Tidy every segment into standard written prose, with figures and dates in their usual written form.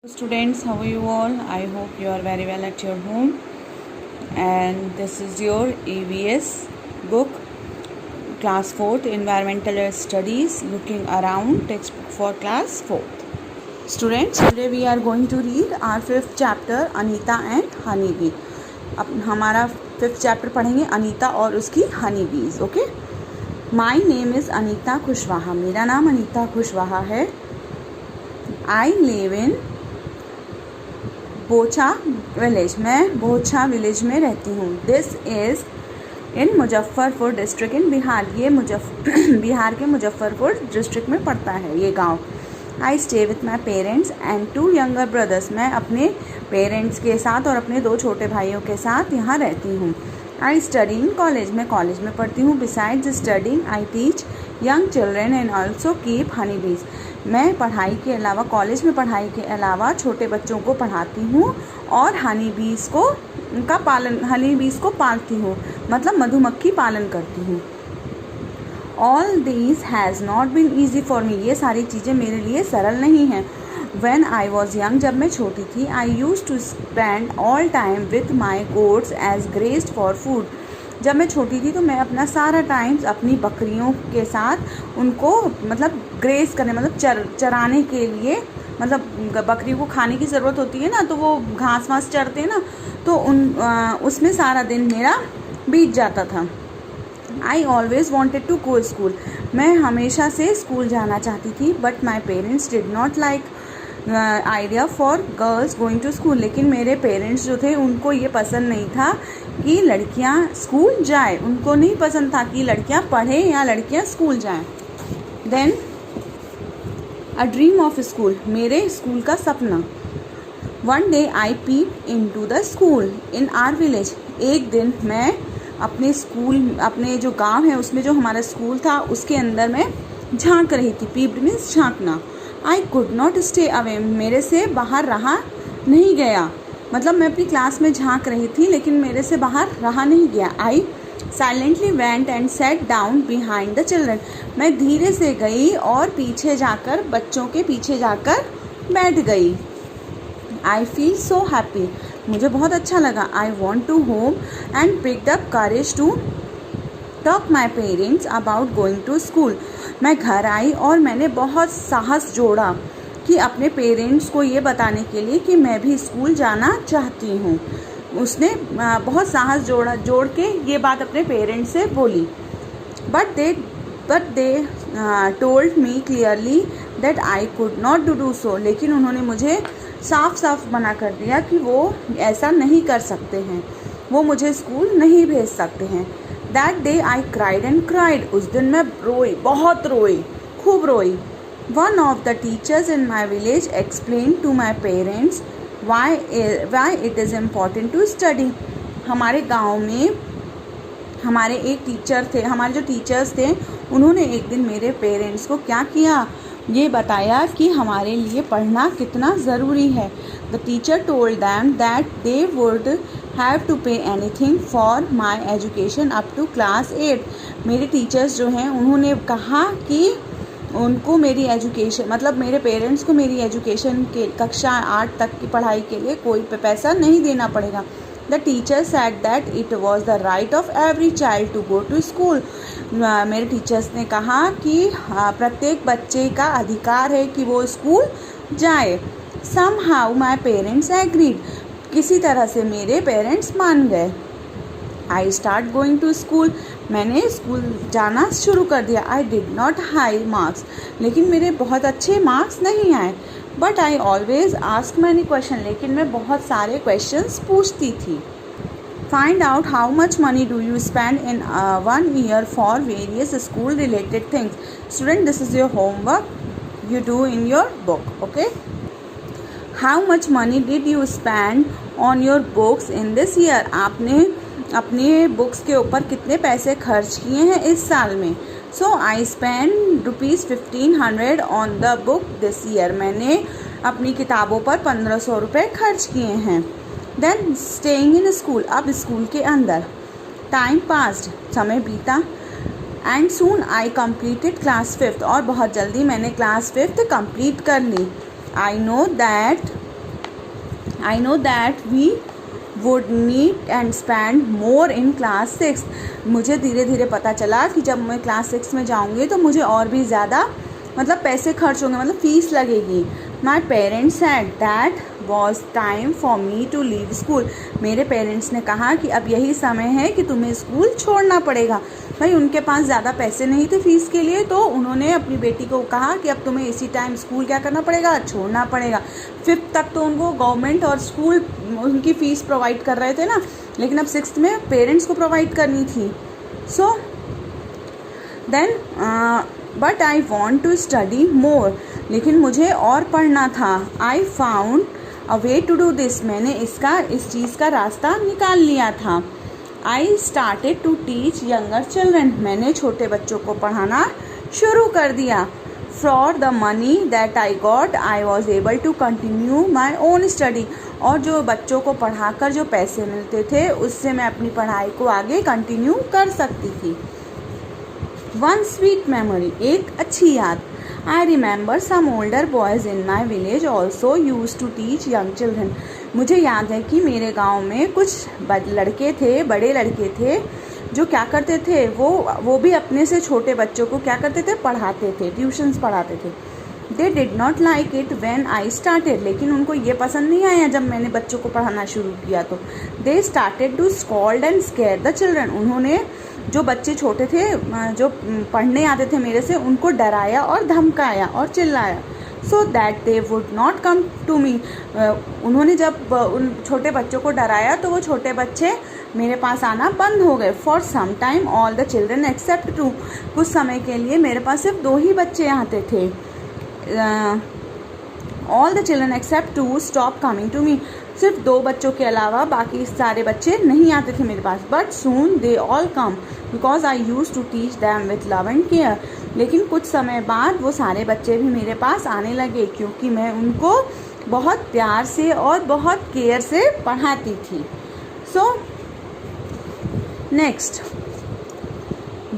Students, how are you all? I hope you are very well at your home. And this is your EVS book, class 4th, Environmental Studies, Looking Around, textbook for class 4th. Students, today we are going to read our 5th chapter, Anita and Honeybee. अब हमारा 5th chapter पढ़ेंगे अनीता और उसकी honeybees. Okay, my name is Anita Khushwaha. मेरा नाम अनीता खुशवाहा है. I live in Bochha village. मैं Bochha village में रहती हूँ. This is in Muzaffarpur district in Bihar. ये बिहार के मुजफ्फरपुर डिस्ट्रिक्ट में पड़ता है ये गांव. I stay with my parents and 2 younger brothers. मैं अपने पेरेंट्स के साथ और अपने 2 छोटे भाइयों के साथ यहाँ रहती हूँ. I study in college. मैं कॉलेज में पढ़ती हूँ. Besides studying I teach young children and also keep Honey बीज. मैं पढ़ाई के अलावा कॉलेज में पढ़ाई के अलावा छोटे बच्चों को पढ़ाती हूँ और हनी बीज को पालती हूँ, मतलब मधुमक्खी पालन करती हूँ. All these has not been easy for me. ये सारी चीज़ें मेरे लिए सरल नहीं हैं. व्हेन आई वॉज यंग, जब मैं छोटी थी, I used to spend all time with my goats as grazed for food. जब मैं छोटी थी तो मैं अपना सारा टाइम अपनी बकरियों के साथ उनको मतलब ग्रेस करने, मतलब चराने के लिए, मतलब बकरियों को खाने की ज़रूरत होती है ना, तो वो घास वास चरते हैं ना, तो उसमें सारा दिन मेरा बीत जाता था. I always wanted to go school. मैं हमेशा से स्कूल जाना चाहती थी. But my parents did not like idea for girls going to school. लेकिन मेरे पेरेंट्स जो थे उनको ये पसंद नहीं था कि लड़कियां स्कूल जाए. उनको नहीं पसंद था कि लड़कियां पढ़ें या लड़कियां स्कूल जाएं. Then a dream of school. मेरे स्कूल का सपना. One day I peep in to the school in our village. एक दिन मैं अपने जो गांव है उसमें जो हमारा स्कूल था उसके अंदर मैं झांक रही थी. पीप्ड मीन्स झांकना. I could not stay away. मेरे से बाहर रहा नहीं गया, मतलब मैं अपनी क्लास में झांक रही थी लेकिन मेरे से बाहर रहा नहीं गया. I silently went and sat down behind the children. मैं धीरे से गई और पीछे जाकर, बच्चों के पीछे जाकर बैठ गई. I feel so happy. मुझे बहुत अच्छा लगा. I want to home and picked up courage to talk my parents about going to school. मैं घर आई और मैंने बहुत साहस जोड़ा कि अपने पेरेंट्स को ये बताने के लिए कि मैं भी स्कूल जाना चाहती हूँ. उसने बहुत साहस जोड़ के ये बात अपने पेरेंट्स से बोली. But they told me clearly that I could not do so. लेकिन उन्होंने मुझे साफ साफ मना कर दिया कि वो ऐसा नहीं कर सकते हैं, वो मुझे स्कूल नहीं भेज सकते हैं. That day I cried and cried. उस दिन मैं रोई, बहुत रोई, खूब रोई. One of the teachers in my village explain to my parents why it is important to study. हमारे गाँव में हमारे एक टीचर थे, हमारे जो टीचर्स थे उन्होंने एक दिन मेरे पेरेंट्स को क्या किया, ये बताया कि हमारे लिए पढ़ना कितना ज़रूरी है. The teacher told them that they would have to pay anything for my education up to class 8. मेरे टीचर्स जो हैं उन्होंने कहा कि उनको मेरी एजुकेशन, मतलब मेरे पेरेंट्स को मेरी एजुकेशन के कक्षा 8 तक की पढ़ाई के लिए कोई पैसा नहीं देना पड़ेगा. The teacher said that it was the right of every child to go to school. मेरे टीचर्स ने कहा कि प्रत्येक बच्चे का अधिकार है कि वो स्कूल जाए. Somehow my parents agreed. किसी तरह से मेरे पेरेंट्स मान गए. I start going to school. मैंने स्कूल जाना शुरू कर दिया. I did not high marks. लेकिन मेरे बहुत अच्छे मार्क्स नहीं आए. But I always ask many question. लेकिन मैं बहुत सारे क्वेश्चंस पूछती थी. Find out how much money do you spend in 1 year for various school related things. Student, this is your homework you do in your book. Okay, how much money did you spend on your books in this year? आपने अपने books के ऊपर कितने पैसे खर्च किए हैं इस साल में. So I spend ₹1500 on the book this year. मैंने अपनी किताबों पर 1500 रुपये खर्च किए हैं. Then staying in school. अब स्कूल के अंदर. Time passed. समय बीता. And soon I completed class 5th. और बहुत जल्दी मैंने क्लास 5th कंप्लीट कर ली. I know that I know that we would need and spend more in class 6. मुझे धीरे धीरे पता चला कि जब मैं क्लास 6 में जाऊँगी तो मुझे और भी ज़्यादा मतलब पैसे खर्च होंगे, मतलब फ़ीस लगेगी. My parents said that was time for me to leave school. मेरे पेरेंट्स ने कहा कि अब यही समय है कि तुम्हें स्कूल छोड़ना पड़ेगा. भाई उनके पास ज़्यादा पैसे नहीं थे फ़ीस के लिए, तो उन्होंने अपनी बेटी को कहा कि अब तुम्हें इसी टाइम स्कूल क्या करना पड़ेगा, छोड़ना पड़ेगा. 5th तक तो उनको गवर्नमेंट और स्कूल उनकी फ़ीस प्रोवाइड कर रहे थे ना, लेकिन अब 6th में पेरेंट्स को प्रोवाइड करनी थी. So then but I want to study more. लेकिन मुझे और पढ़ना था. I found a way to do this. मैंने इस चीज़ का रास्ता निकाल लिया था. I started to teach younger children. मैंने छोटे बच्चों को पढ़ाना शुरू कर दिया. For the money that I got I was able to continue my own study. और जो बच्चों को पढ़ाकर जो पैसे मिलते थे उससे मैं अपनी पढ़ाई को आगे कंटिन्यू कर सकती थी. One sweet memory. एक अच्छी याद. I remember some older boys in my village also use to teach young children. मुझे याद है कि मेरे गांव में कुछ लड़के थे, बड़े लड़के थे, जो क्या करते थे, वो भी अपने से छोटे बच्चों को क्या करते थे, पढ़ाते थे, ट्यूशन्स पढ़ाते थे. They did not like it when I started. लेकिन उनको ये पसंद नहीं आया जब मैंने बच्चों को पढ़ाना शुरू किया. तो they started to scold and scare the children. उन्होंने जो बच्चे छोटे थे, जो पढ़ने आते थे मेरे से, उनको डराया और धमकाया और चिल्लाया. So that they would not come to me. उन्होंने जब उन छोटे बच्चों को डराया तो वो छोटे बच्चे मेरे पास आना बंद हो गए. For some time all the children except 2. कुछ समय के लिए मेरे पास सिर्फ 2 ही बच्चे आते थे. All the children except 2 stop coming to me. सिर्फ 2 बच्चों के अलावा बाकी सारे बच्चे नहीं आते थे मेरे पास. But soon they all come because I used to teach them with love and care. लेकिन कुछ समय बाद वो सारे बच्चे भी मेरे पास आने लगे, क्योंकि मैं उनको बहुत प्यार से और बहुत केयर से पढ़ाती थी. So next,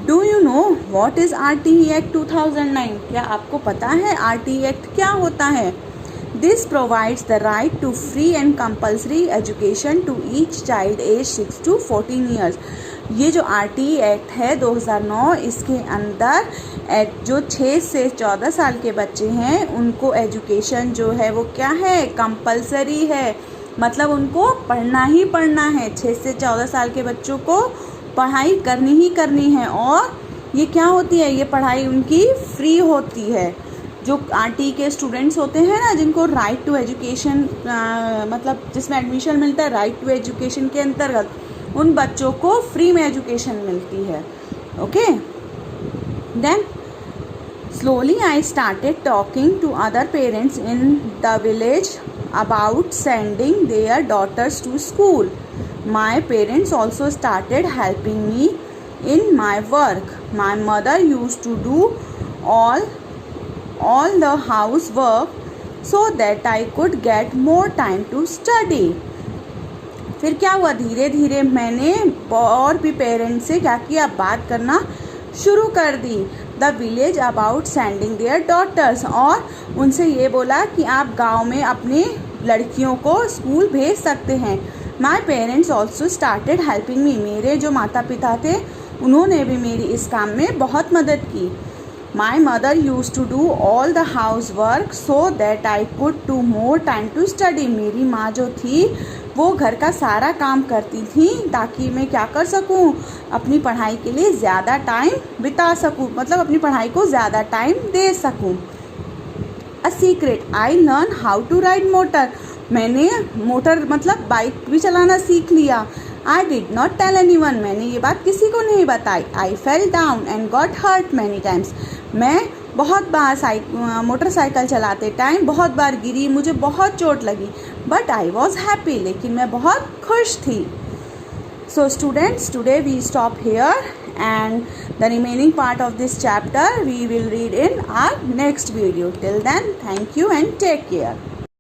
do you know what is RTE act 2009. क्या आपको पता है RTE एक्ट क्या होता है? This provides the right to free and compulsory education to each child aged 6 to 14 years. ये जो RTE एक्ट है 2009, इसके अंदर जो 6 से 14 साल के बच्चे हैं उनको एजुकेशन जो है वो क्या है, कंपलसरी है. मतलब उनको पढ़ना ही पढ़ना है. 6 से 14 साल के बच्चों को पढ़ाई करनी ही करनी है. और ये क्या होती है, ये पढ़ाई उनकी फ्री होती है. जो RTE के स्टूडेंट्स होते हैं ना, जिनको राइट टू एजुकेशन मतलब जिसमें एडमिशन मिलता है राइट टू एजुकेशन के अंतर्गत, उन बच्चों को फ्री में एजुकेशन मिलती है. Okay. Then slowly I started talking to other parents in the village about sending their daughters to school. My parents also started helping me in my work. My mother used to do all the housework so that I could get more time to study. फिर क्या हुआ, धीरे धीरे मैंने और भी parents से क्या किया, बात करना शुरू कर दी. The village about sending their daughters. और उनसे ये बोला कि आप गांव में अपनी लड़कियों को स्कूल भेज सकते हैं. माई पेरेंट्स ऑल्सो स्टार्टेड हेल्पिंग मी. मेरे जो माता पिता थे उन्होंने भी मेरी इस काम में बहुत मदद की. My mother use to do all the house work so that I could to more time to study. मेरी माँ जो थी वो घर का सारा काम करती थी ताकि मैं क्या कर सकूं, अपनी पढ़ाई के लिए ज़्यादा टाइम बिता सकूं, मतलब अपनी पढ़ाई को ज़्यादा टाइम दे सकूं. A secret, I learn how to ride motor. मैंने मोटर मतलब बाइक भी चलाना सीख लिया. I did not tell anyone. मैंने ये बात किसी को नहीं बताई. I fell down and got hurt many times. मैं बहुत बार मोटरसाइकिल चलाते टाइम बहुत बार गिरी, मुझे बहुत चोट लगी. But I was happy. लेकिन मैं बहुत खुश थी. So students, today we stop here and the remaining part of this chapter we will read in our next video. Till then, thank you and take care.